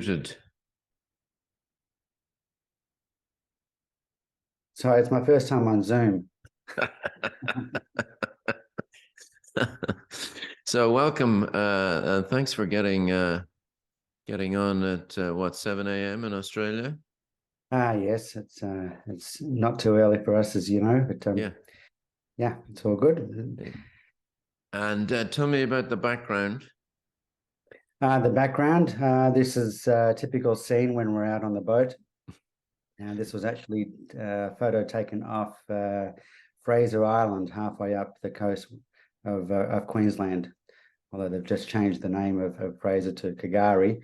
muted. So it's my first time on Zoom. So welcome. Thanks for getting on at 7 a.m. in Australia? Yes, it's not too early for us, as you know, but yeah, it's all good. And tell me about the background. The background, this is a typical scene when we're out on the boat. And this was actually a photo taken off Fraser Island, halfway up the coast of Queensland, although they've just changed the name of Fraser to Kagari,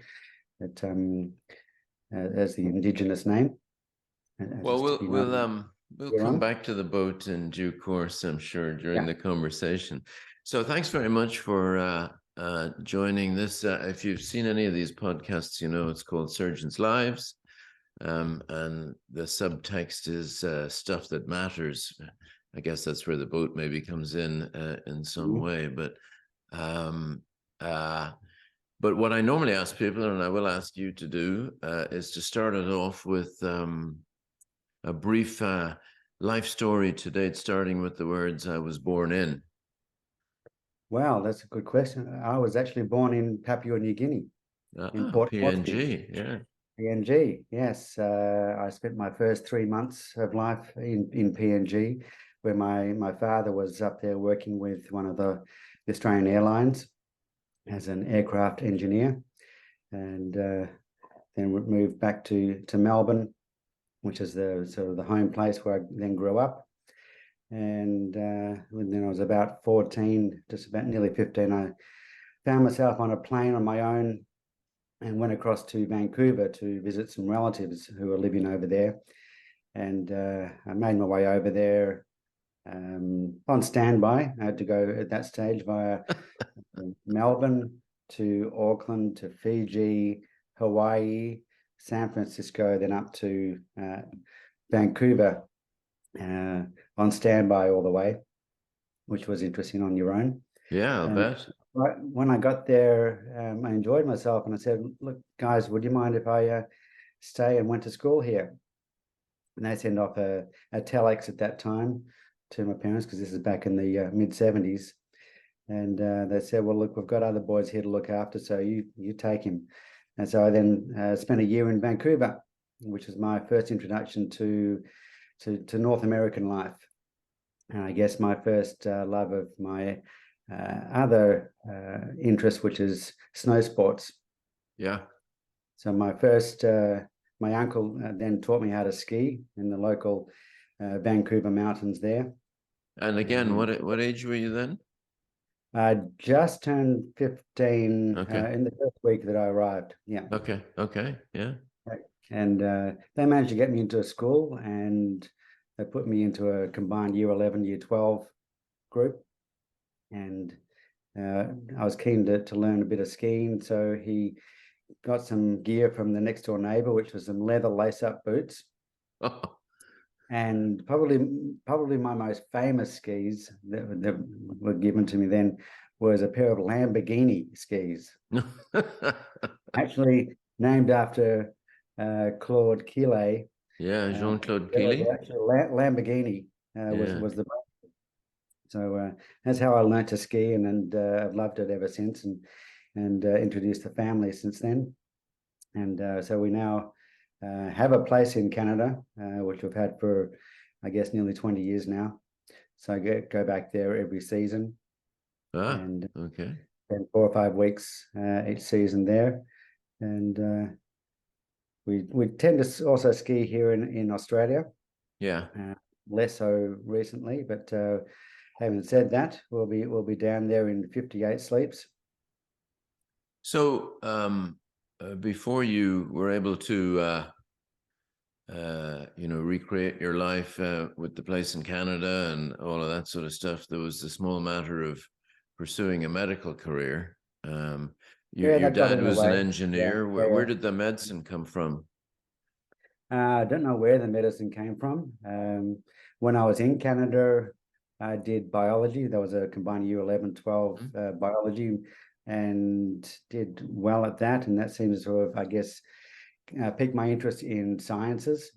but, as the Indigenous name. Well, we'll come back to the boat in due course, I'm sure, during the conversation. So thanks very much for joining this. If you've seen any of these podcasts, you know it's called Surgeons' Lives. And the subtext is stuff that matters. I guess that's where the boat maybe comes in some way. But what I normally ask people, and I will ask you to do, is to start it off with a brief life story to date, starting with the words "I was born in." Wow, that's a good question. I was actually born in Papua New Guinea, in Port PNG, yeah. PNG, yes. I spent my first 3 months of life in PNG, where my father was up there working with one of the Australian Airlines as an aircraft engineer, and then we moved back to Melbourne, which is the sort of the home place where I then grew up. And then I was about 14, just about nearly 15, I found myself on a plane on my own and went across to Vancouver to visit some relatives who were living over there. And I made my way over there on standby. I had to go at that stage via Melbourne to Auckland to Fiji, Hawaii, San Francisco, then up to Vancouver on standby all the way, which was interesting on your own. Yeah, I'll bet. When I got there, I enjoyed myself, and I said, "Look, guys, would you mind if I stay and went to school here?" And they sent off a telex at that time to my parents, because this is back in the mid-70s. And they said, "Well, look, we've got other boys here to look after, so you take him." And so I then spent a year in Vancouver, which was my first introduction to North American life. And I guess my first love of my other interest, which is snow sports. Yeah. So my uncle then taught me how to ski in the local Vancouver mountains there. And again, what age were you then? I just turned 15 Okay. in the first week that I arrived. Yeah. Okay. Yeah. And they managed to get me into a school, and they put me into a combined year 11, year 12 group. And I was keen to learn a bit of skiing. So he got some gear from the next door neighbor, which was some leather lace-up boots. Oh. And probably my most famous skis that were given to me then was a pair of Lamborghini skis. Actually named after Claude Quillet. Yeah, Jean-Claude Killy. Actually, Lamborghini was the brand. So that's how I learned to ski, and I've loved it ever since, and introduced the family since then. And so we now have a place in Canada, which we've had for, I guess, nearly 20 years now. So I go back there every season. And okay. Spend 4 or 5 weeks each season there. And we tend to also ski here in Australia. Yeah. Less so recently, but having said that, we'll be down there in 58 sleeps. So before you were able to recreate your life with the place in Canada and all of that sort of stuff, there was the small matter of pursuing a medical career. Your dad was an engineer. Where did the medicine come from? I don't know where the medicine came from. When I was in Canada, I did biology. There was a combined year 11, 12 biology. and did well at that. And that seems to sort of, I guess, piqued my interest in sciences.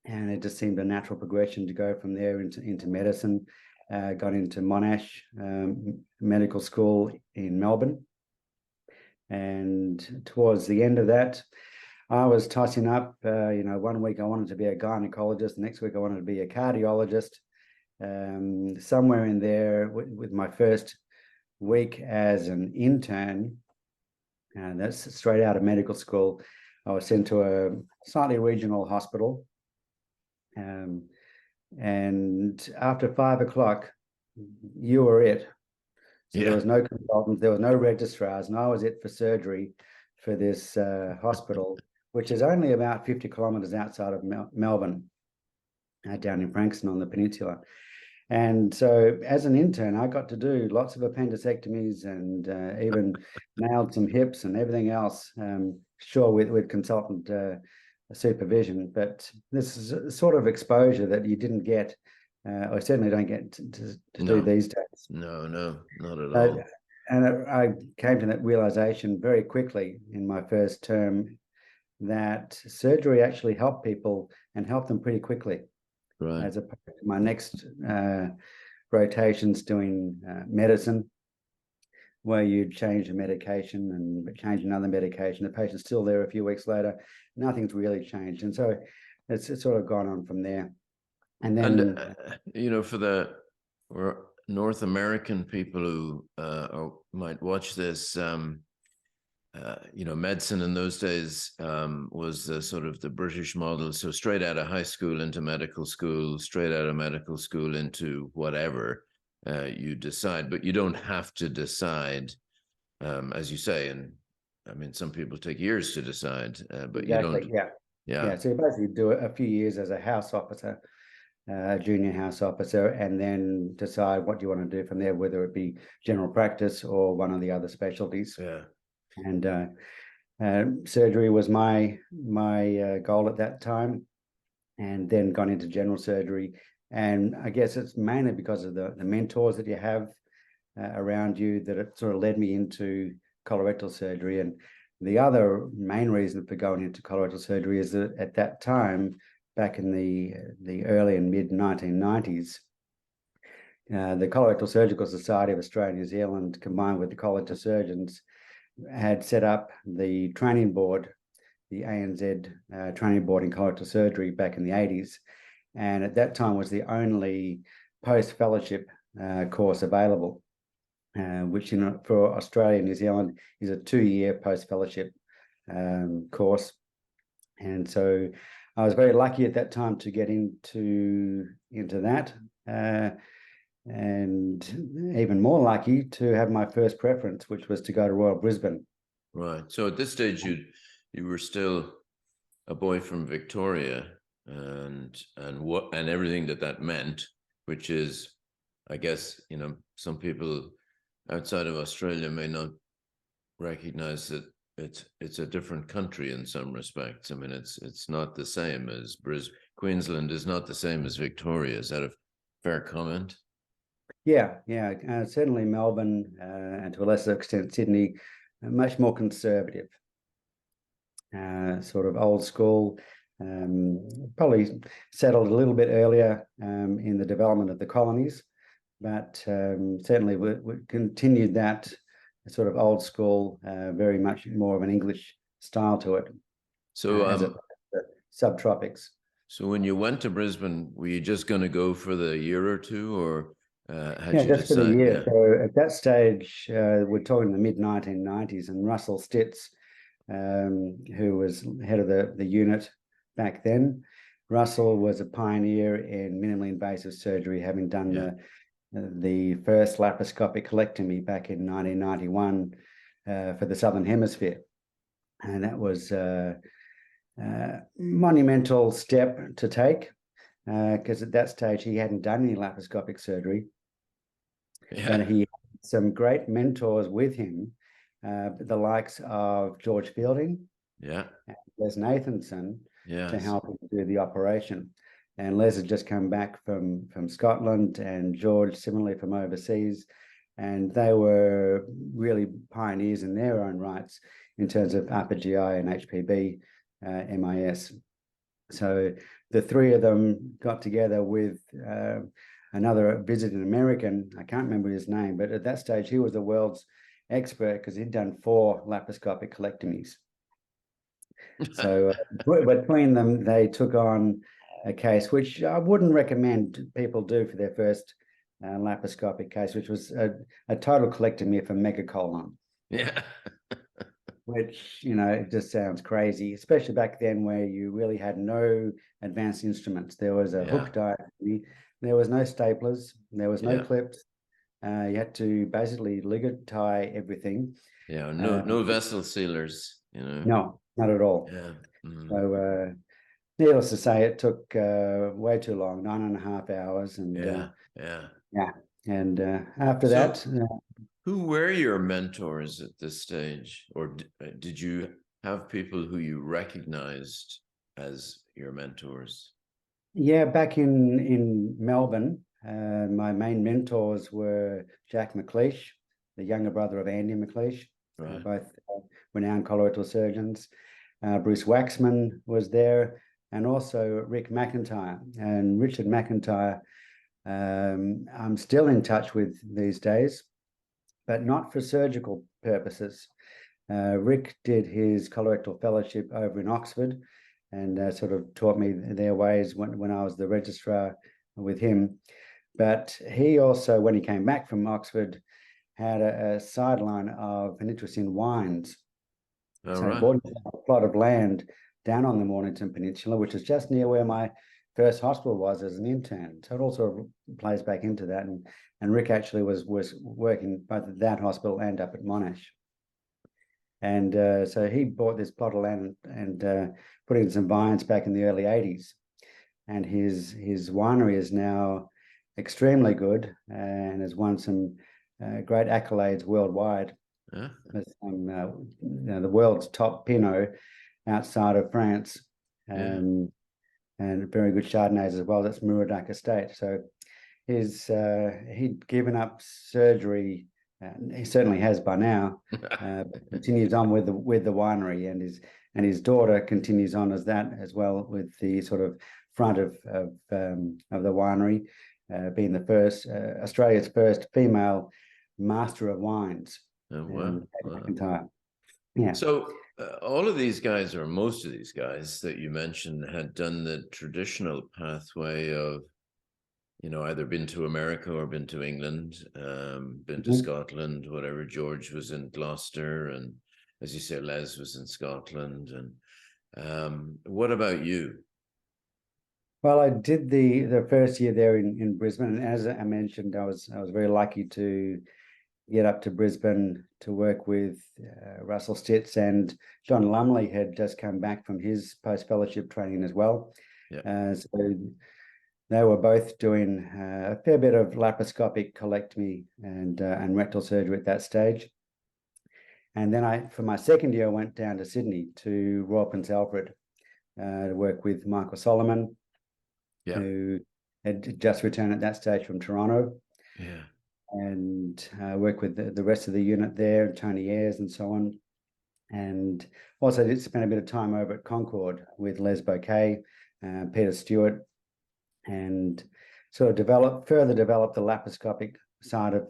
And it just seemed a natural progression to go from there into medicine. Got into Monash Medical School in Melbourne. And towards the end of that, I was tossing up, 1 week I wanted to be a gynecologist, the next week I wanted to be a cardiologist. Somewhere in there with my first week as an intern, and that's straight out of medical school, I was sent to a slightly regional hospital. And after 5 o'clock, you were it. So there was no consultants, there was no registrars, and I was it for surgery for this hospital, which is only about 50 kilometres outside of Melbourne, down in Frankston on the peninsula. And so as an intern, I got to do lots of appendicectomies and even nailed some hips and everything else, sure, with consultant supervision. But this is a sort of exposure that you didn't get, or certainly don't get to do these days. No, not at all. And I came to that realization very quickly in my first term that surgery actually helped people and helped them pretty quickly. Right. As opposed to my next rotations doing medicine, where you change a medication and change another medication. The patient's still there a few weeks later. Nothing's really changed. And so it's sort of gone on from there. And then, for the North American people who might watch this, medicine in those days was sort of the British model. So straight out of high school into medical school, straight out of medical school into whatever you decide, but you don't have to decide, as you say. And I mean, some people take years to decide, but exactly, you don't. Yeah. So you basically do a few years as a house officer, junior house officer, and then decide what you want to do from there, whether it be general practice or one of the other specialties. Yeah. And surgery was my goal at that time, and then gone into general surgery. And I guess it's mainly because of the mentors that you have around you that it sort of led me into colorectal surgery. And the other main reason for going into colorectal surgery is that at that time, back in the early and mid 1990s, the Colorectal Surgical Society of Australia and New Zealand, combined with the College of Surgeons, had set up the training board, the ANZ training board in colorectal surgery back in the 80s. And at that time was the only post-fellowship course available, which for Australia and New Zealand is a 2-year post-fellowship course. And so I was very lucky at that time to get into that. And even more lucky to have my first preference, which was to go to Royal Brisbane. Right. So at this stage, you were still a boy from Victoria, and everything that meant, which is, I guess, some people outside of Australia may not recognize that it's a different country in some respects. I mean, it's not the same as Brisbane. Queensland is not the same as Victoria. Is that a fair comment? Yeah. Certainly Melbourne, and to a lesser extent Sydney, much more conservative, sort of old school. Probably settled a little bit earlier in the development of the colonies, but certainly we continued that sort of old school, very much more of an English style to it. So as subtropics. So when you went to Brisbane, were you just going to go for the year or two, or had you just decided? For the year. Yeah. So at that stage, we're talking the mid 1990s, and Russell Stitz, who was head of the unit back then, Russell was a pioneer in minimally invasive surgery, having done the first laparoscopic colectomy back in 1991 for the Southern Hemisphere, and that was monumental step to take, because at that stage he hadn't done any laparoscopic surgery. And he had some great mentors with him, the likes of George Fielding, and Les Nathanson, to help him do the operation. And Les had just come back from Scotland, and George similarly from overseas, and they were really pioneers in their own rights in terms of upper GI and HPB MIS. So the three of them got together with another visiting American. I can't remember his name, but at that stage he was the world's expert because he'd done 4 laparoscopic colectomies. So between them, they took on a case which I wouldn't recommend people do for their first laparoscopic case, which was a total colectomy for megacolon. Yeah. Which, you know, it just sounds crazy, especially back then where you really had no advanced instruments. There was a hook diaphragm, there was no staplers, there was no clips. You had to basically ligament tie everything. Yeah, no vessel sealers, you know. No, not at all. Yeah. Mm. So needless to say, it took way too long, 9.5 hours. And And after that, who were your mentors at this stage, or did you have people who you recognized as your mentors? Yeah, back in Melbourne, my main mentors were Jack McLeish, the younger brother of Andy McLeish, both renowned colorectal surgeons. Bruce Waxman was there, and also Rick McIntyre. And Richard McIntyre, I'm still in touch with these days, but not for surgical purposes. Rick did his colorectal fellowship over in Oxford and sort of taught me their ways when I was the registrar with him. But he also, when he came back from Oxford, had a sideline of an interest in wines. So he bought a plot of land down on the Mornington Peninsula, which is just near where my first hospital was as an intern. So it also plays back into that. And Rick actually was working both at that hospital and up at Monash. And so he bought this plot of land and put in some vines back in the early 80s. And his winery is now extremely good and has won some great accolades worldwide. The world's top Pinot outside of France, and very good Chardonnays as well. That's Muradoc Estate. So he'd given up surgery. He certainly has by now. Continues on with the winery, and his daughter continues on as that as well, with the sort of front of the winery, being the first Australia's first female master of wines. Oh, wow. McIntyre. Yeah. So all of these guys, or most of these guys that you mentioned, had done the traditional pathway of, you know, either been to America or been to England, been to Scotland, whatever. George was in Gloucester, and as you say, Les was in Scotland. And what about you? Well, I did the first year there in Brisbane, and as I mentioned, I was very lucky to get up to Brisbane to work with Russell Stitz, and John Lumley had just come back from his post-fellowship training as well. So they were both doing a fair bit of laparoscopic colectomy and rectal surgery at that stage. And then for my second year, I went down to Sydney to Royal Prince Alfred to work with Michael Solomon, who had just returned at that stage from Toronto. And work with the rest of the unit there, Tony Ayres and so on. And also did spend a bit of time over at Concord with Les Bouquet, Peter Stewart, and sort of further develop the laparoscopic side of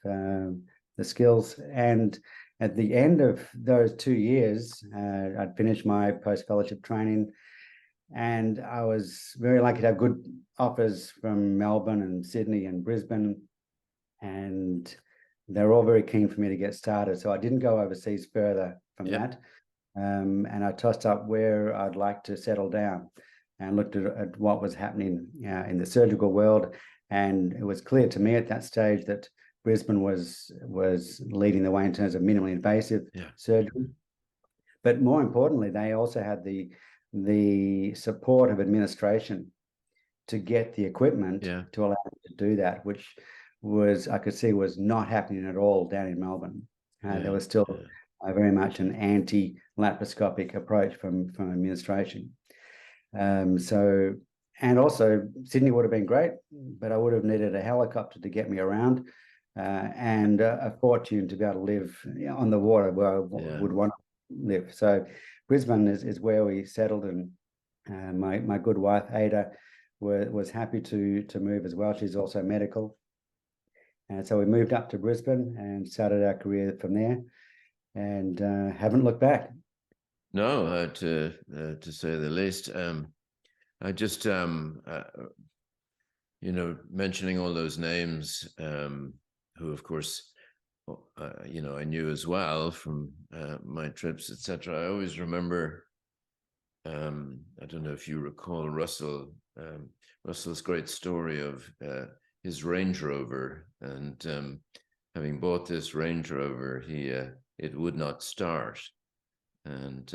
the skills. And at the end of those 2 years, I'd finished my post-fellowship training, and I was very lucky to have good offers from Melbourne and Sydney and Brisbane. And they're all very keen for me to get started. So I didn't go overseas further from that. And I tossed up where I'd like to settle down and looked at what was happening in the surgical world. And it was clear to me at that stage that Brisbane was leading the way in terms of minimally invasive surgery. But more importantly, they also had the support of administration to get the equipment to allow them to do that, which I could see was not happening at all down in Melbourne. There was still very much an anti-laparoscopic approach from administration. And also Sydney would have been great, but I would have needed a helicopter to get me around. and a fortune to be able to live on the water where I would want to live. So Brisbane is where we settled, and my good wife Ada was happy to move as well. She's also medical, and so we moved up to Brisbane and started our career from there, and haven't looked back. No, to say the least. I just mentioning all those names, who of course I knew as well from my trips, etc. I always remember, I don't know if you recall Russell's great story of his Range Rover, and having bought this Range Rover, it would not start, and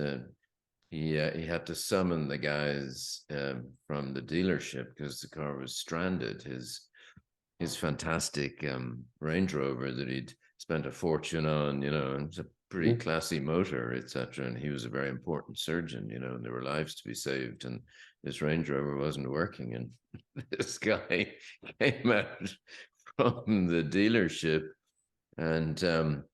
he had to summon the guys from the dealership because the car was stranded. His fantastic Range Rover that he'd spent a fortune on, and it's a pretty classy motor, etc. And he was a very important surgeon, and there were lives to be saved. And this Range Rover wasn't working, and this guy came out from the dealership, and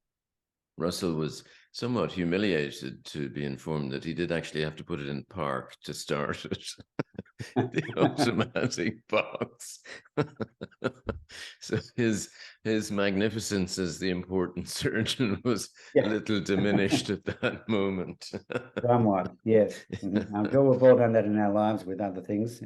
Russell was somewhat humiliated to be informed that he did actually have to put it in park to start it. The automatic box. So his magnificence as the important surgeon was a little diminished at that moment. Somewhat, yes. I'm sure we've all done that in our lives with other things.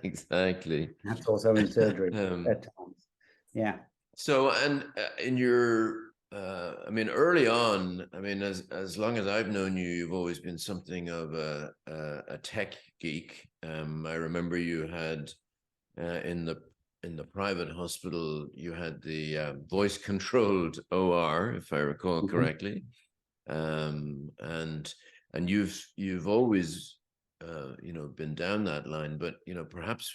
Exactly. That's also in surgery at times. Yeah. So, and in your early on, as long as I've known you, you've always been something of a tech geek. I remember you had in the private hospital, you had the voice controlled OR, if I recall correctly, and you've always been down that line, but perhaps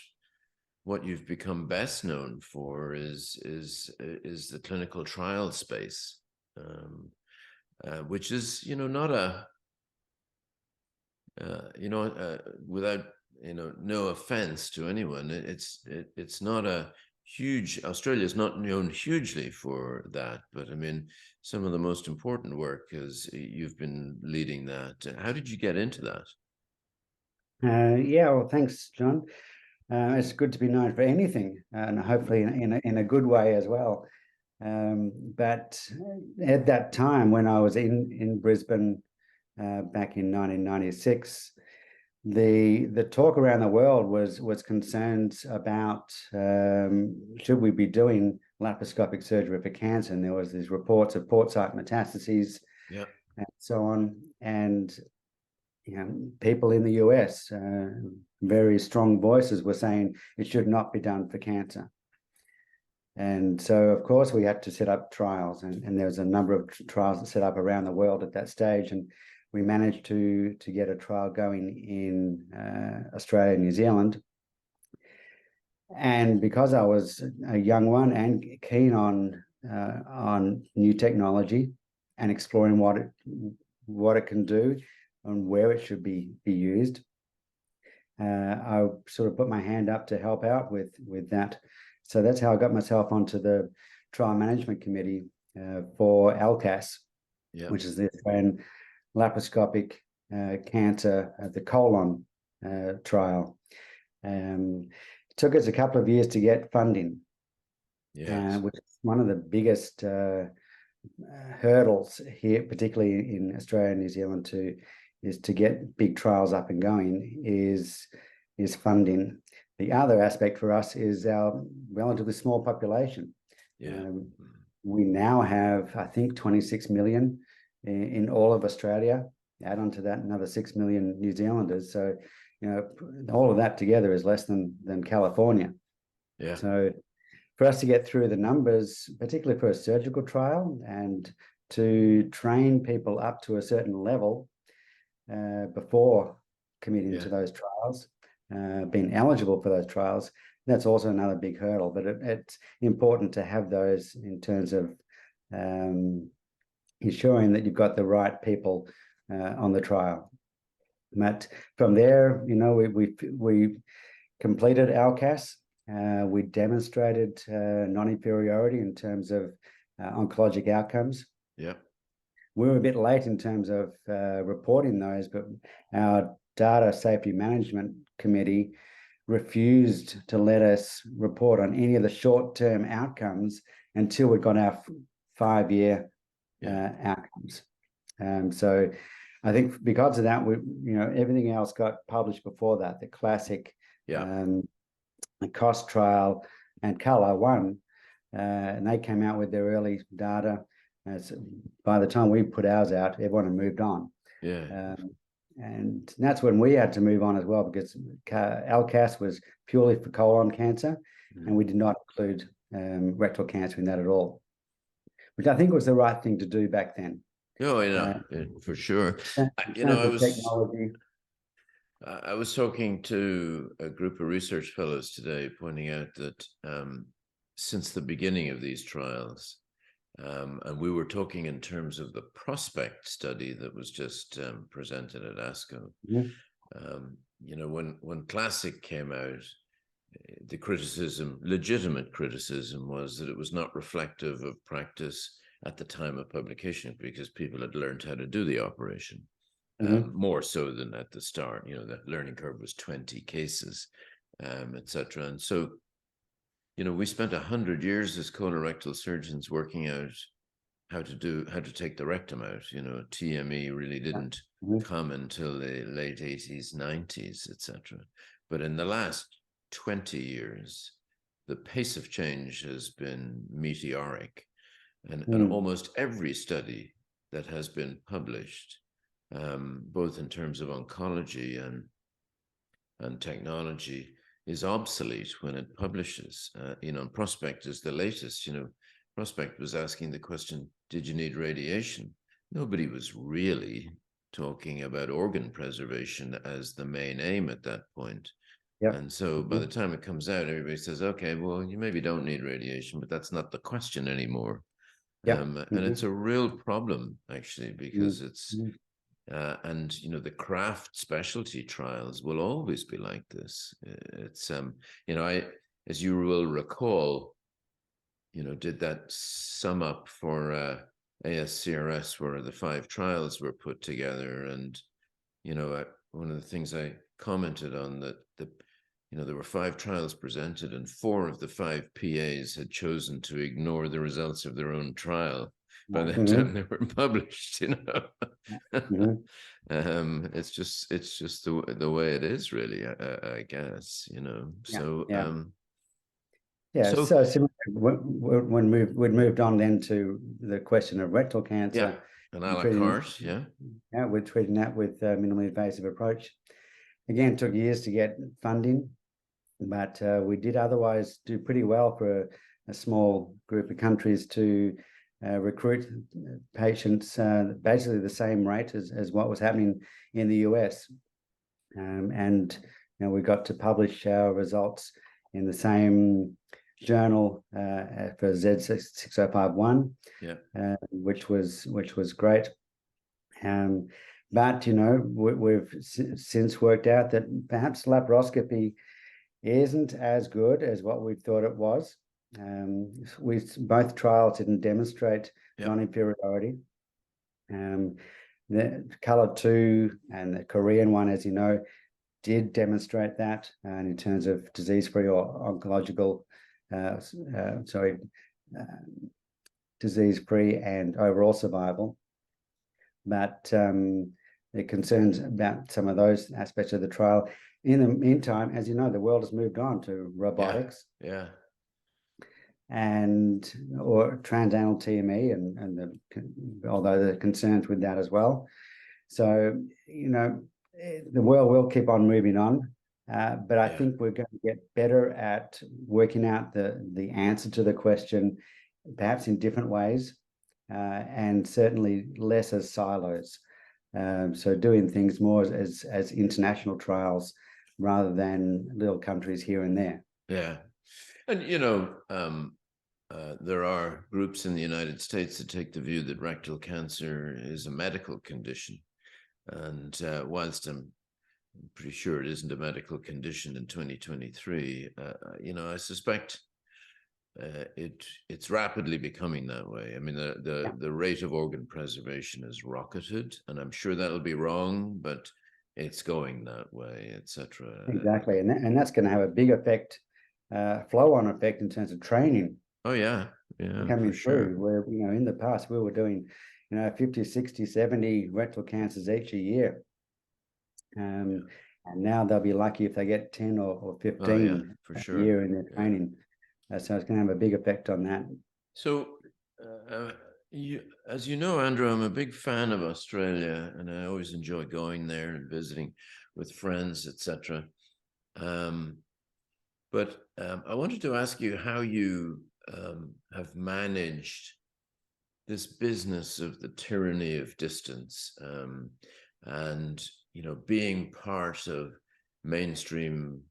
what you've become best known for is the clinical trial space, which is not a without no offense to anyone, it's not a huge. Australia's not known hugely for that, but some of the most important work is you've been leading that. How did you get into that? Yeah, well, thanks, John. It's good to be known for anything, and hopefully in a good way as well. But at that time, when I was in Brisbane back in 1996, the talk around the world was concerns about should we be doing laparoscopic surgery for cancer, and there was these reports of port site metastases, and so on, and people in the US, very strong voices were saying it should not be done for cancer. And so, of course, we had to set up trials, and there was a number of trials set up around the world at that stage. And we managed to get a trial going in Australia and New Zealand. And because I was a young one and keen on new technology and exploring what it can do and where it should be used, I sort of put my hand up to help out with that. So that's how I got myself onto the trial management committee for ALCAS, which is the Australian laparoscopic cancer, the colon trial. It took us a couple of years to get funding, which is one of the biggest hurdles here, particularly in Australia and New Zealand, to get big trials up and going is funding. The other aspect for us is our relatively small population. We now have, I think, 26 million in all of Australia. Add on to that another 6 million New Zealanders. So, all of that together is less than California. So for us to get through the numbers, particularly for a surgical trial, and to train people up to a certain level before committing to those trials, being eligible for those trials, that's also another big hurdle. But it's important to have those in terms of ensuring that you've got the right people on the trial. But from there, we completed ALCAS, We demonstrated non-inferiority in terms of oncologic outcomes. Yeah. We were a bit late in terms of reporting those, but our Data Safety Management Committee refused to let us report on any of the short-term outcomes until we got our 5-year outcomes. So I think because of that, everything else got published before that. The classic, the cost trial and Color won, and they came out with their early data. By the time we put ours out, everyone had moved on. And that's when we had to move on as well, because LCAS was purely for colon cancer, and we did not include rectal cancer in that at all, which I think was the right thing to do back then. Oh, yeah, for sure. I was talking to a group of research fellows today, pointing out that since the beginning of these trials, and we were talking in terms of the prospect study that was just presented at ASCO. When Classic came out, the legitimate criticism, was that it was not reflective of practice at the time of publication, because people had learned how to do the operation, more so than at the start. The learning curve was 20 cases, etc. And so, we spent 100 years as colorectal surgeons working out how to take the rectum out. TME really didn't come until the late 80s, 90s, etc. But in the last 20 years, the pace of change has been meteoric. And almost every study that has been published, both in terms of oncology and technology, is obsolete when it publishes. Prospect is the latest. Prospect was asking the question, did you need radiation? Nobody was really talking about organ preservation as the main aim at that point. And so by the time it comes out, everybody says, okay, well, you maybe don't need radiation, but that's not the question anymore. And it's a real problem, actually, because it's the craft specialty trials will always be like this. It's I, as you will recall, did that sum up for ASCRS, where the 5 trials were put together, and one of the things I commented on, that there were 5 trials presented, and 4 of the 5 PAs had chosen to ignore the results of their own trial by the time they were published. It's just the way it is, really. I guess. So similarly, when we'd moved on then to the question of rectal cancer, and a la carte, we're treating that with a minimally invasive approach. Again, it took years to get funding, but we did otherwise do pretty well for a small group of countries to recruit patients basically the same rate as what was happening in the US. And we got to publish our results in the same journal for Z6051, which was great. But we've since worked out that perhaps laparoscopy isn't as good as what we thought it was. Both trials didn't demonstrate non-inferiority. The Color 2 and the Korean one, as you know, did demonstrate that, and in terms of disease-free or oncological, disease-free and overall survival. But the concerns about some of those aspects of the trial. In the meantime, as you know, the world has moved on to robotics. Or transanal TME, and although there are concerns with that as well. So, the world will keep on moving on, but I think we're going to get better at working out the answer to the question, perhaps in different ways, and certainly less as silos. So doing things more as international trials rather than little countries here and there. And there are groups in the United States that take the view that rectal cancer is a medical condition. And whilst I'm pretty sure it isn't a medical condition in 2023. I suspect it's rapidly becoming that way. I mean, the rate of organ preservation has rocketed, and I'm sure that'll be wrong, but it's going that way, etc. Exactly, and that's going to have a big effect, flow-on effect in terms of training. Oh yeah, coming for through. Where in the past we were doing 50, 60, 70 rectal cancers each a year. And now they'll be lucky if they get 10 or 15 for a sure. year in their training. So it's going to have a big effect on that. So, as you know, Andrew, I'm a big fan of Australia, and I always enjoy going there and visiting with friends, etc. But I wanted to ask you how you have managed this business of the tyranny of distance, and being part of mainstream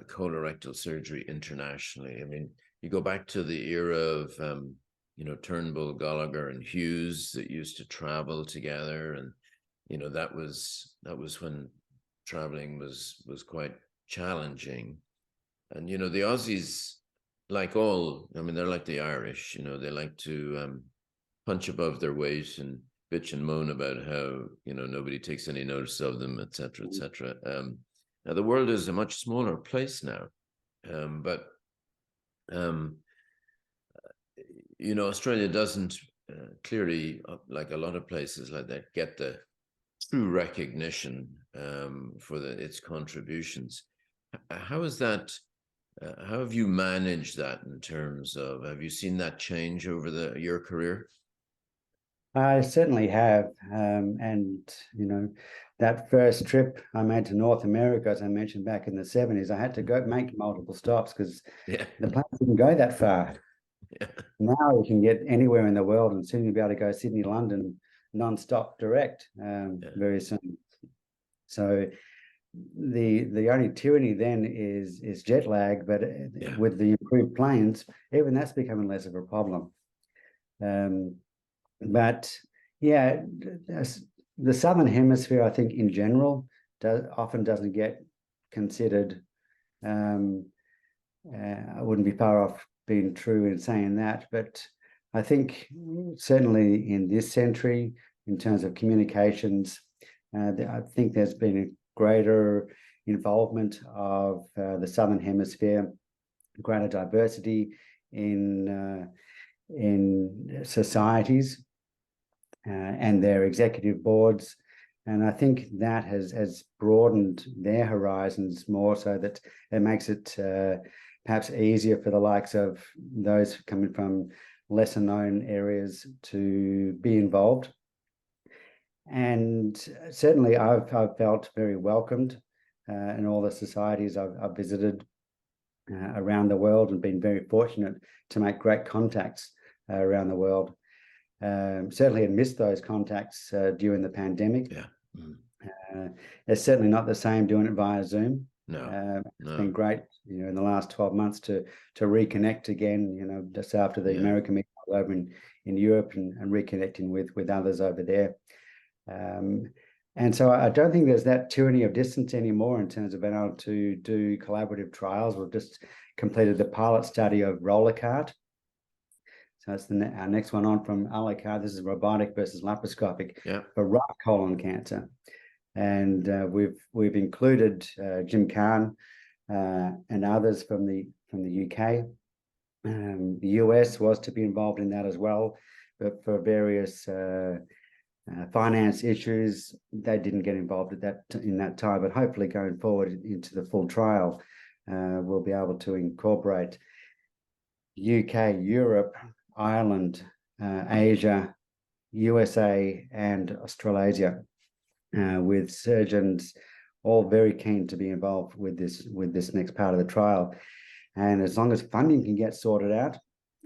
colorectal surgery internationally. I mean, you go back to the era of Turnbull, Gallagher, and Hughes that used to travel together, and that was when traveling was quite challenging. And the Aussies, like they're like the Irish. They like to punch above their weight and bitch and moan about how nobody takes any notice of them, etc., etc. Now the world is a much smaller place now, but Australia doesn't clearly, like a lot of places like that, get the true recognition for its contributions. How is that? How have you managed that in terms of? Have you seen that change over your career? I certainly have, and that first trip I made to North America, as I mentioned back in the 70s, I had to go make multiple stops because the plane didn't go that far. Yeah. Now you can get anywhere in the world, and soon you'll be able to go Sydney, London, non-stop direct very soon. So the only tyranny then is jet lag, but with the improved planes, even that's becoming less of a problem. But yeah, the Southern Hemisphere, I think in general, often doesn't get considered. I wouldn't be far off being true in saying that, but I think certainly in this century, in terms of communications, I think there's been a greater involvement of the Southern Hemisphere, greater diversity in societies and their executive boards. And I think that has broadened their horizons more, so that it makes it perhaps easier for the likes of those coming from lesser known areas to be involved. And certainly I've felt very welcomed in all the societies I've visited around the world, and been very fortunate to make great contacts around the world. Certainly had missed those contacts during the pandemic. It's certainly not the same doing it via Zoom. It's been great, in the last 12 months to reconnect again, just after the American meeting over in Europe, and reconnecting with others over there. And so I don't think there's that tyranny of distance anymore in terms of being able to do collaborative trials. We've just completed the pilot study of roller cart. So that's our next one on from a la carte. This is robotic versus laparoscopic for right colon cancer. And we've included Jim Kahn and others from the UK. The US was to be involved in that as well, but for various finance issues, they didn't get involved in that time. But hopefully, going forward into the full trial, we'll be able to incorporate UK, Europe, Ireland, Asia, USA, and Australasia, with surgeons all very keen to be involved with this next part of the trial. And as long as funding can get sorted out,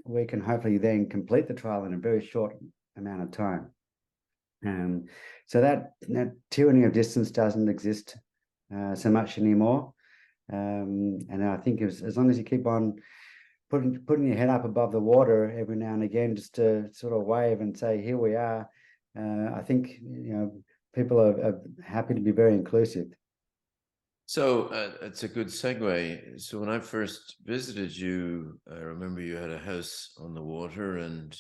we can hopefully then complete the trial in a very short amount of time. So that tyranny of distance doesn't exist so much anymore. And I think as long as you keep on putting your head up above the water every now and again, just to sort of wave and say, here we are, I think people are happy to be very inclusive. So it's a good segue. So when I first visited you, I remember you had a house on the water and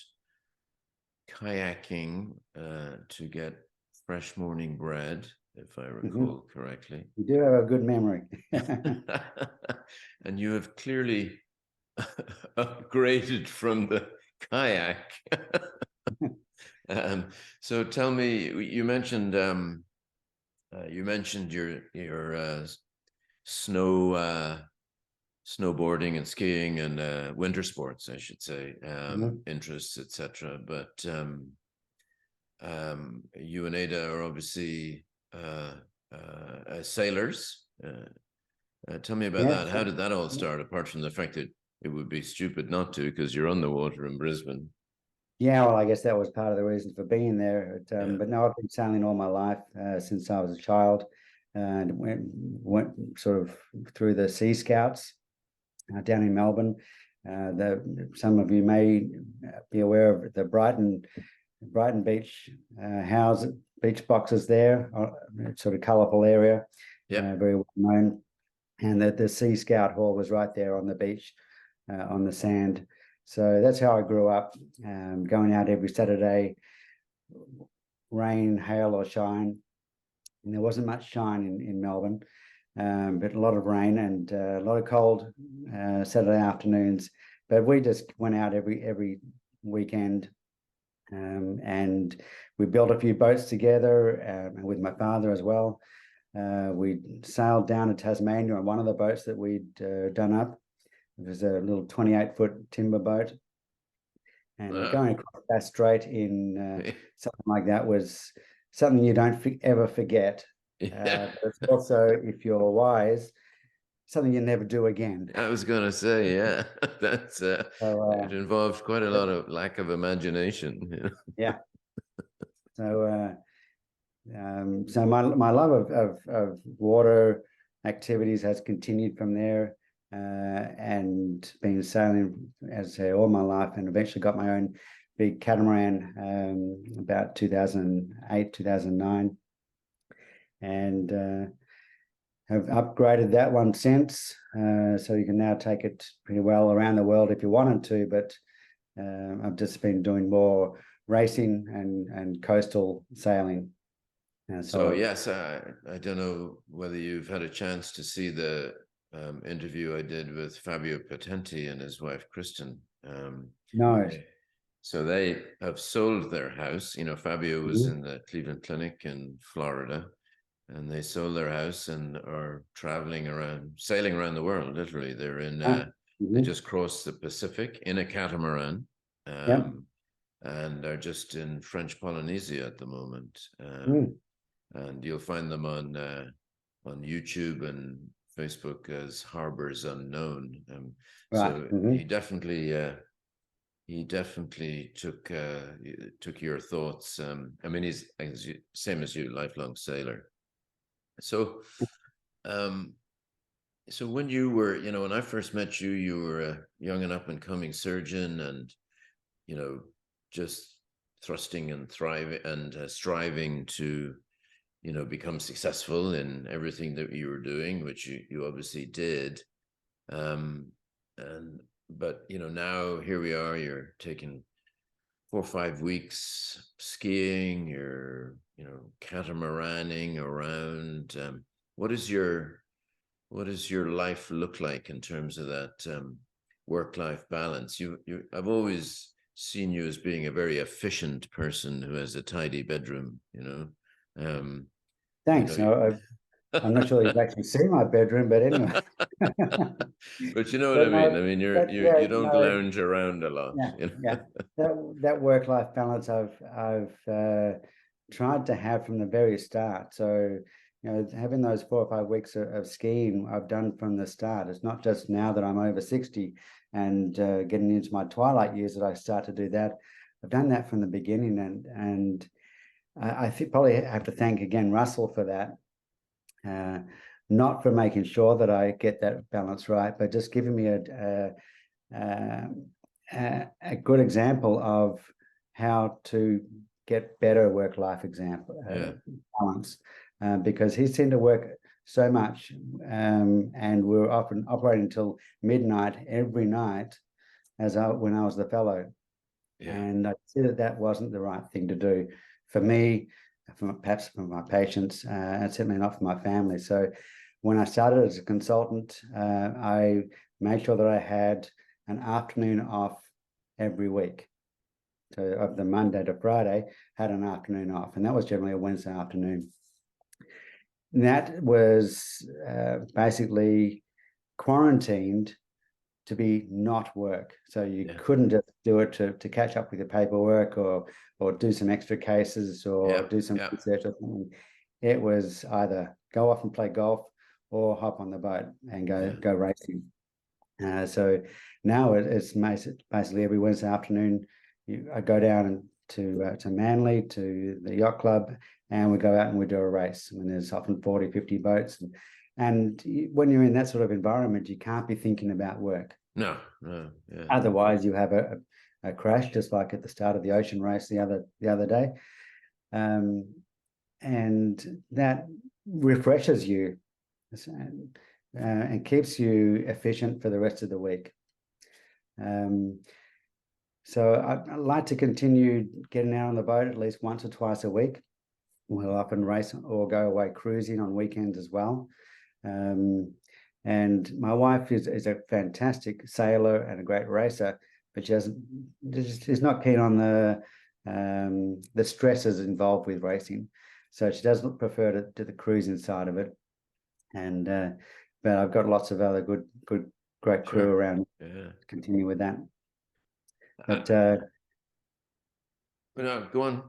kayaking to get fresh morning bread, if I recall correctly. You do have a good memory. And you have clearly upgraded from the kayak. So tell me, you mentioned your snowboarding and skiing and winter sports, I should say, interests, etc. But you and Ada are obviously sailors. Tell me about that. How did that all start, apart from the fact that it would be stupid not to, because you're on the water in Brisbane? Yeah, well, I guess that was part of the reason for being there. But no, I've been sailing all my life since I was a child, and went sort of through the Sea Scouts down in Melbourne. Some of you may be aware of the Brighton Beach beach boxes there, sort of colourful area, very well known. And the Sea Scout Hall was right there on the beach, on the sand. So that's how I grew up, going out every Saturday, rain, hail or shine. And there wasn't much shine in Melbourne, but a lot of rain and a lot of cold Saturday afternoons. But we just went out every weekend, and we built a few boats together, and with my father as well. We sailed down to Tasmania on one of the boats that we'd done up. It was a little 28-foot timber boat. And going across Bass Strait in something like that was something you don't ever forget. But it's also, if you're wise, something you never do again. I was going to say, yeah, that's it involved quite a lot of lack of imagination. Yeah. So my love of water activities has continued from there, and been sailing, as I say, all my life, and eventually got my own big catamaran about 2008, 2009, and have upgraded that one since. So you can now take it pretty well around the world if you wanted to, but I've just been doing more racing and coastal sailing. So yes, I don't know whether you've had a chance to see the interview I did with Fabio Potenti and his wife Kristen. No. So they have sold their house. You know, Fabio was in the Cleveland Clinic in Florida, and they sold their house and are traveling around, sailing around the world. Literally, they're in. They just crossed the Pacific in a catamaran. And are just in French Polynesia at the moment. And you'll find them on YouTube and Facebook as Harbors Unknown. So he definitely took your thoughts. I mean, he's same as you, lifelong sailor. So, so when you were, you know, when I first met you, you were a young and up and coming surgeon, and you know, just thrusting and thriving and striving to, you know, become successful in everything that you were doing, which you obviously did. But you know, now here we are, you're taking 4 or 5 weeks skiing, you're, you know, catamaraning around. What does your life look like in terms of that work-life balance? I've always seen you as being a very efficient person who has a tidy bedroom, you know. Thanks. You know, I'm not sure you've actually seen my bedroom, but anyway. But you know what I mean. I mean, you don't lounge around a lot. Yeah, you know? yeah. That work-life balance I've tried to have from the very start. So, you know, having those 4 or 5 weeks of skiing, I've done from the start. It's not just now that I'm over 60 and getting into my twilight years that I start to do that. I've done that from the beginning, and I think probably have to thank again Russell for that. Not for making sure that I get that balance right, but just giving me a good example of how to get better work-life balance, because he seemed to work so much, and we were often operating until midnight every night when I was the fellow. Yeah. And I considered that wasn't the right thing to do for me, perhaps for my patients, and certainly not for my family. So when I started as a consultant, I made sure that I had an afternoon off every week. So of the Monday to Friday, had an afternoon off, and that was generally a Wednesday afternoon. And that was basically quarantined to be not work. So you couldn't just do it to catch up with your paperwork or do some extra cases or do some research or something. It was either go off and play golf or hop on the boat and go racing. So now it's basically every Wednesday afternoon, I go down to Manly, to the yacht club, and we go out and we do a race. And there's often 40, 50 boats. And when you're in that sort of environment, you can't be thinking about work. No. Yeah. Otherwise, you have a crash, just like at the start of the ocean race the other day. And that refreshes you and keeps you efficient for the rest of the week. So I'd like to continue getting out on the boat at least once or twice a week. We'll often race or go away cruising on weekends as well. And my wife is a fantastic sailor and a great racer, but she's not keen on the stresses involved with racing. So she does prefer to the cruising side of it. And but I've got lots of other great crew around to continue with that. But no, go on.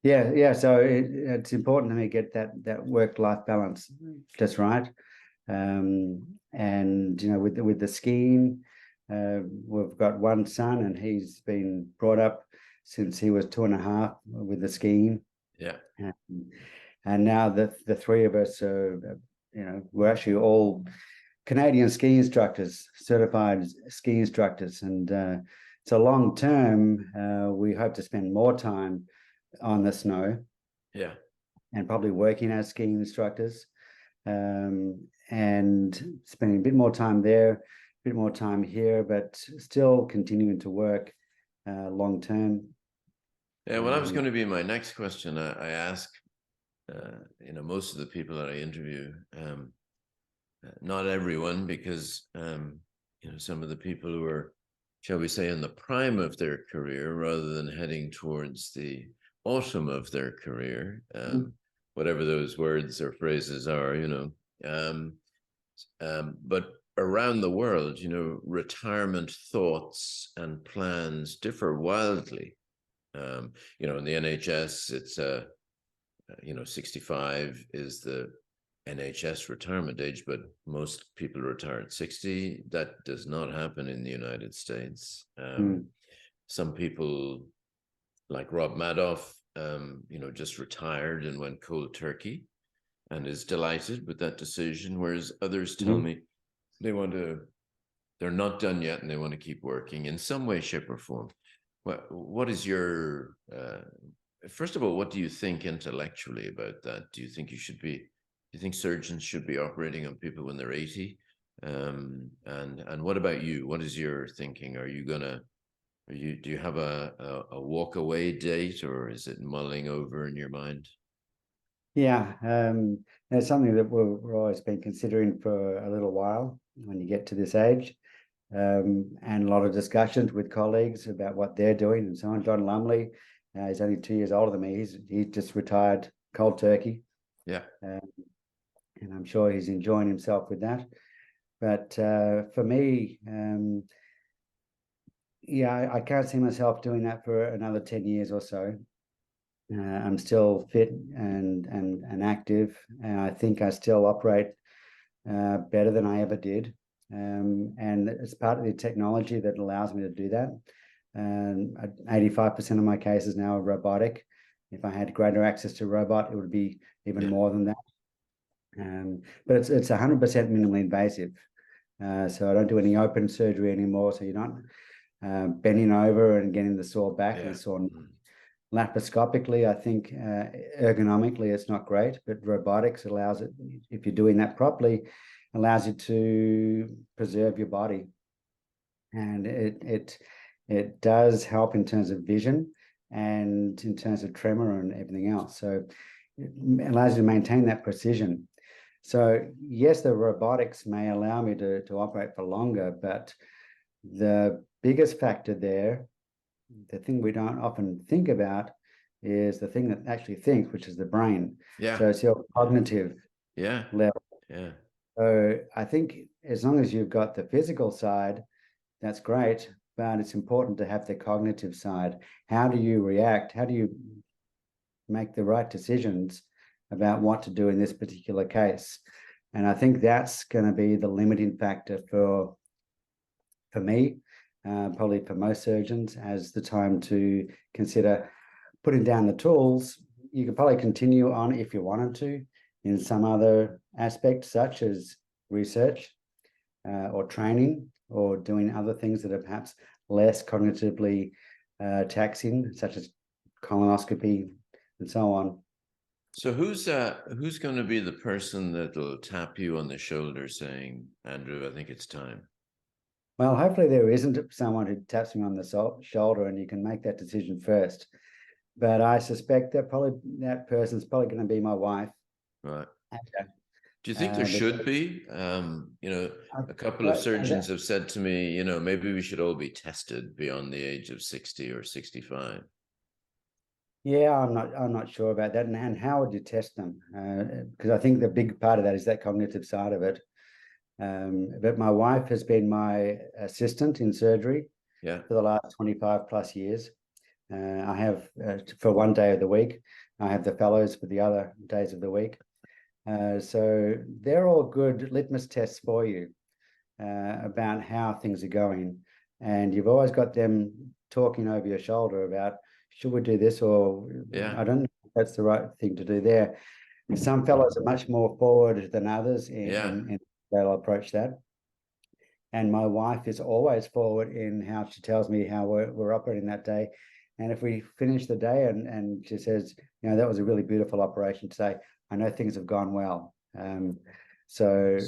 Yeah. So it's important to me to get that work-life balance just right. And with the skiing, we've got one son, and he's been brought up since he was 2.5 with the skiing. Yeah. And now the three of us are, we're actually all Canadian ski instructors, certified ski instructors, and so long term, we hope to spend more time on the snow. Yeah. And probably working as ski instructors. And spending a bit more time there, a bit more time here, but still continuing to work long term. Yeah, well, that was going to be my next question. I ask, most of the people that I interview, not everyone, because, some of the people who are, shall we say, in the prime of their career rather than heading towards the autumn of their career, whatever those words or phrases are, but around the world, retirement thoughts and plans differ wildly. In the NHS, it's 65 is the NHS retirement age, but most people retire at 60. That does not happen in the United States. Some people, like Rob Madoff, just retired and went cold turkey and is delighted with that decision, whereas others tell me they're not done yet and they want to keep working in some way, shape, or form. What is your, first of all, what do you think intellectually about that? Do you think surgeons should be operating on people when they're 80? And what about you? What is your thinking? Do you have a walk away date, or is it mulling over in your mind? Yeah, it's something that we've always been considering for a little while when you get to this age. And a lot of discussions with colleagues about what they're doing and so on. John Lumley, he's only 2 years older than me. He's just retired cold turkey. Yeah. And I'm sure he's enjoying himself with that. But for me, I can't see myself doing that for another 10 years or so. I'm still fit and active, and I think I still operate better than I ever did. And it's part of the technology that allows me to do that. 85% of my cases now are robotic. If I had greater access to robot, it would be even more than that. But it's 100% minimally invasive. So I don't do any open surgery anymore. So you're not bending over and getting the sore back and the sore neck. Laparoscopically, I think ergonomically it's not great, but robotics allows it, if you're doing that properly, allows you to preserve your body. And it does help in terms of vision and in terms of tremor and everything else. So it allows you to maintain that precision. So yes, the robotics may allow me to operate for longer, but the biggest factor there, the thing we don't often think about, is the thing that actually thinks, which is the brain. Yeah. So it's your cognitive level. Yeah. So I think as long as you've got the physical side, that's great, but it's important to have the cognitive side. How do you react? How do you make the right decisions about what to do in this particular case? And I think that's going to be the limiting factor for me, probably for most surgeons, as the time to consider putting down the tools. You could probably continue on if you wanted to in some other aspects, such as research or training, or doing other things that are perhaps less cognitively taxing, such as colonoscopy and so on. So who's going to be the person that'll tap you on the shoulder saying, Andrew, I think it's time? Well, hopefully there isn't someone who taps me on the shoulder and you can make that decision first. But I suspect that person's probably going to be my wife. Right. Okay. Do you think there should be? A couple of surgeons have said to me, maybe we should all be tested beyond the age of 60 or 65. Yeah, I'm not sure about that. And how would you test them? Because I think the big part of that is that cognitive side of it. But my wife has been my assistant in surgery for the last 25 plus years. I have, for one day of the week, I have the fellows for the other days of the week. So they're all good litmus tests for you about how things are going. And you've always got them talking over your shoulder about, should we do this? Or I don't know if that's the right thing to do there. Some fellows are much more forward than others in they'll approach that. And my wife is always forward in how she tells me how we're operating that day. And if we finish the day and she says, that was a really beautiful operation today, I know things have gone well. So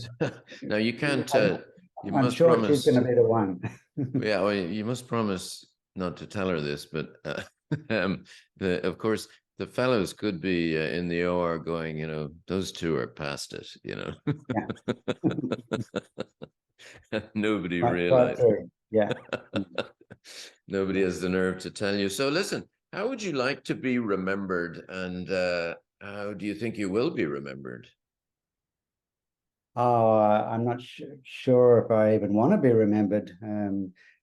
now you can't. I'm sure she's going to be the one. Yeah, well, you must promise not to tell her this, but of course the fellows could be in the OR going, those two are past it, Nobody realized. Yeah. Nobody has the nerve to tell you. So listen, how would you like to be remembered, and how do you think you will be remembered? I'm not sure if I even want to be remembered.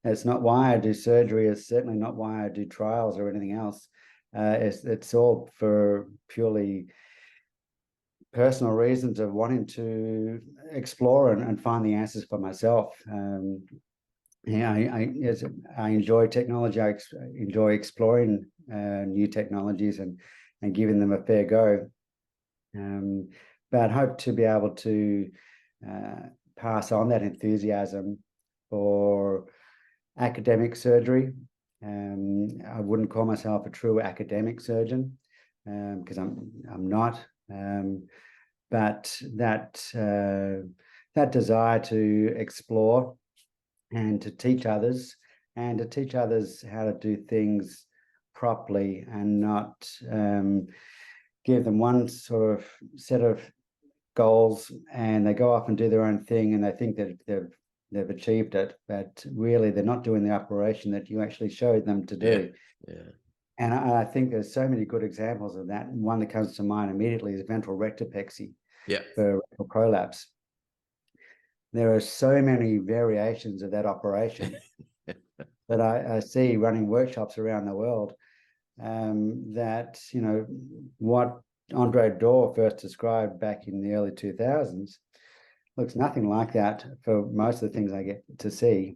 It's not why I do surgery. It's certainly not why I do trials or anything else. It's all for purely personal reasons of wanting to explore and find the answers for myself. I enjoy technology. I enjoy exploring new technologies and giving them a fair go. But hope to be able to pass on that enthusiasm for academic surgery. I wouldn't call myself a true academic surgeon because I'm not. But that desire to explore and to teach others, and to teach others how to do things properly and not give them one sort of set of goals and they go off and do their own thing and they think that they've achieved it, but really they're not doing the operation that you actually showed them to do. Yeah. And I think there's so many good examples of that. And one that comes to mind immediately is ventral rectopexy for rectal prolapse. There are so many variations of that operation that I see running workshops around the world that, what Andre Dore first described back in the early 2000s looks nothing like that for most of the things I get to see.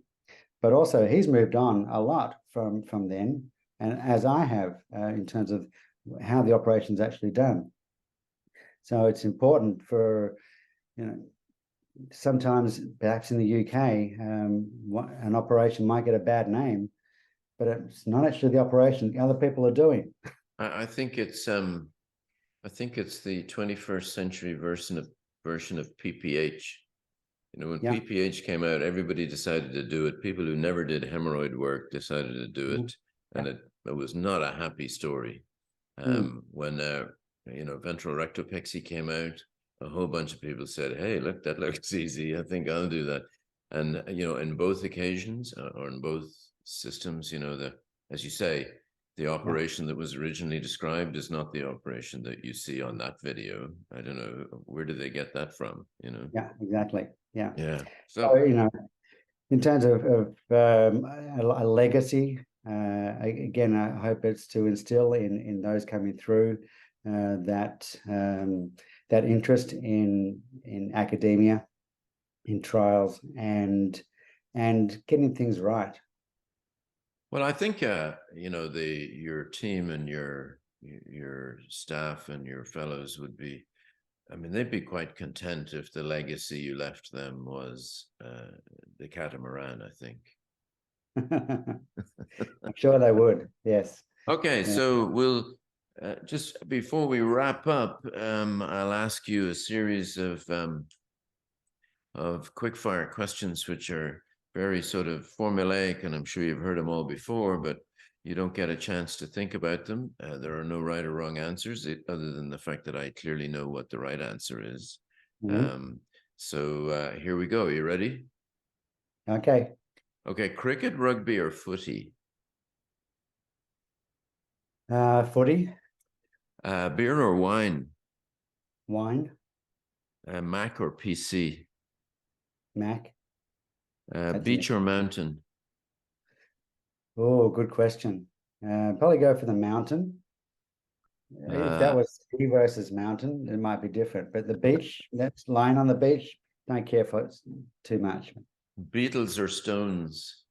But also he's moved on a lot from then, and as I have in terms of how the operation's actually done. So it's important for, sometimes perhaps in the UK, an operation might get a bad name, but it's not actually the operation the other people are doing. I think it's the 21st century version of PPH. You know, when PPH came out, everybody decided to do it. People who never did hemorrhoid work decided to do it, and it was not a happy story. When ventral rectopexy came out, a whole bunch of people said, "Hey, look, that looks easy. I think I'll do that." And in both occasions or in both systems, as you say, the operation that was originally described is not the operation that you see on that video. I don't know, where did they get that from? Yeah, exactly. Yeah. So in terms of a legacy, again, I hope it's to instill in those coming through that interest in academia, in trials, and getting things right. Well, I think your team and your staff and your fellows would be, they'd be quite content if the legacy you left them was the catamaran, I think. I'm sure they would. Yes. Okay, so we'll just before we wrap up, I'll ask you a series of quick-fire questions, which are very sort of formulaic, and I'm sure you've heard them all before, but you don't get a chance to think about them. There are no right or wrong answers, other than the fact that I clearly know what the right answer is. So here we go. You ready? Okay. Okay, cricket, rugby, or footy? Footy. Beer or wine? Wine. Mac or PC? Mac. Beach or mountain? Oh, good question. Probably go for the mountain. If that was sea versus mountain, it might be different. But the beach, that's lying on the beach, don't care for it too much. Beatles or Stones?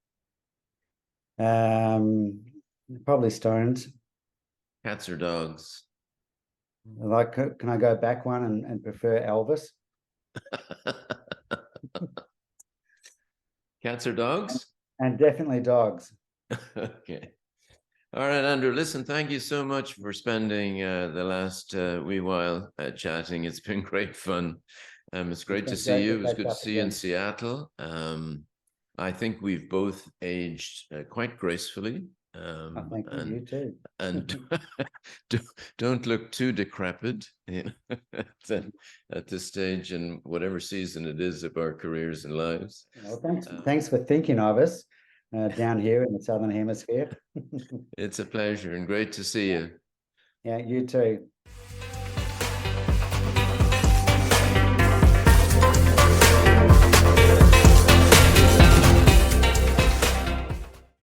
Probably Stones. Cats or dogs? Can I go back one and prefer Elvis? Cats or dogs? And definitely dogs. Okay. All right, Andrew, listen, thank you so much for spending the last wee while chatting. It's been great fun. It's great to see you. It was good to see you in Seattle. I think we've both aged quite gracefully. Thank you too. And don't look too decrepit at this stage in whatever season it is of our careers and lives. Well, thanks for thinking of us down here in the Southern Hemisphere. It's a pleasure and great to see you. Yeah, you too.